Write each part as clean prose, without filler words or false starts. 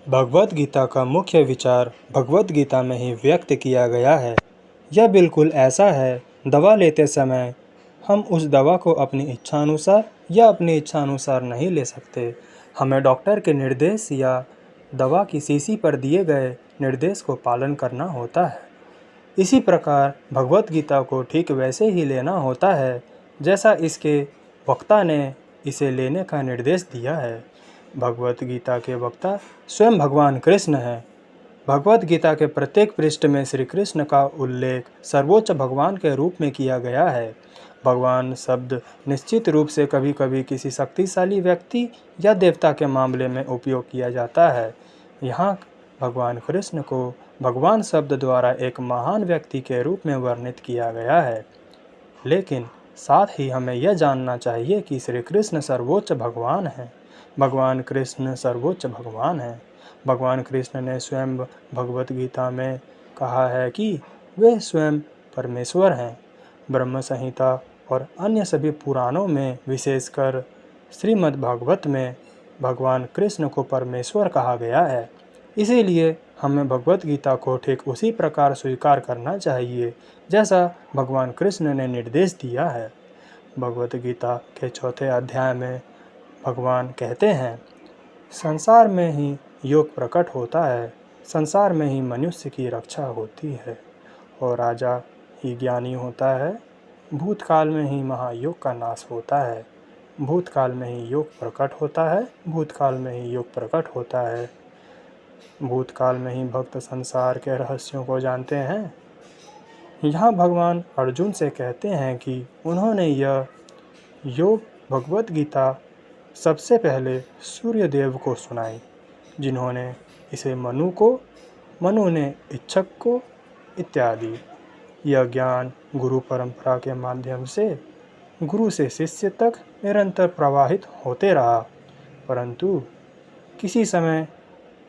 भगवद गीता का मुख्य विचार भगवद गीता में ही व्यक्त किया गया है। यह बिल्कुल ऐसा है, दवा लेते समय हम उस दवा को अपनी इच्छानुसार या अपनी इच्छानुसार नहीं ले सकते। हमें डॉक्टर के निर्देश या दवा की शीशी पर दिए गए निर्देश को पालन करना होता है। इसी प्रकार भगवद गीता को ठीक वैसे ही लेना होता है जैसा इसके वक्ता ने इसे लेने का निर्देश दिया है। भगवद गीता के वक्ता स्वयं भगवान कृष्ण हैं। भगवद गीता के प्रत्येक पृष्ठ में श्री कृष्ण का उल्लेख सर्वोच्च भगवान के रूप में किया गया है। भगवान शब्द निश्चित रूप से कभी कभी किसी शक्तिशाली व्यक्ति या देवता के मामले में उपयोग किया जाता है। यहाँ भगवान कृष्ण को भगवान शब्द द्वारा एक महान व्यक्ति के रूप में वर्णित किया गया है। लेकिन साथ ही हमें यह जानना चाहिए कि श्री कृष्ण सर्वोच्च भगवान हैं। भगवान कृष्ण सर्वोच्च भगवान हैं। भगवान कृष्ण ने स्वयं भगवद गीता में कहा है कि वे स्वयं परमेश्वर हैं। ब्रह्म संहिता और अन्य सभी पुराणों में, विशेषकर श्रीमद् भागवत में, भगवान कृष्ण को परमेश्वर कहा गया है। इसीलिए हमें भगवद गीता को ठीक उसी प्रकार स्वीकार करना चाहिए जैसा भगवान कृष्ण ने निर्देश दिया है। भगवद गीता के 4 अध्याय में भगवान कहते हैं, संसार में ही योग प्रकट होता है, संसार में ही मनुष्य की रक्षा होती है और राजा ही ज्ञानी होता है। भूतकाल में ही महायोग का नाश होता है। भूतकाल में ही योग प्रकट होता है। भूतकाल में ही योग प्रकट होता है। भूतकाल में ही भक्त संसार के रहस्यों को जानते हैं। यहाँ भगवान अर्जुन से कहते हैं कि उन्होंने यह योग भगवद गीता सबसे पहले सूर्य देव को सुनाई, जिन्होंने इसे मनु ने इच्छक को इत्यादि। यह ज्ञान गुरु परंपरा के माध्यम से गुरु से शिष्य तक निरंतर प्रवाहित होते रहा, परंतु किसी समय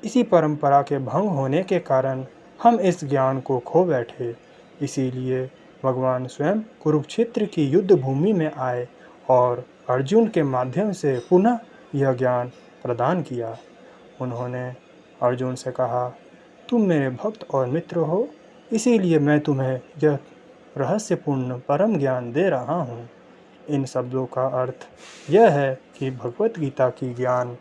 इसी परंपरा के भंग होने के कारण हम इस ज्ञान को खो बैठे। इसीलिए भगवान स्वयं कुरुक्षेत्र की युद्ध भूमि में आए और अर्जुन के माध्यम से पुनः यह ज्ञान प्रदान किया। उन्होंने अर्जुन से कहा, तुम मेरे भक्त और मित्र हो, इसीलिए मैं तुम्हें यह रहस्यपूर्ण परम ज्ञान दे रहा हूँ। इन शब्दों का अर्थ यह है कि भगवद गीता की ज्ञान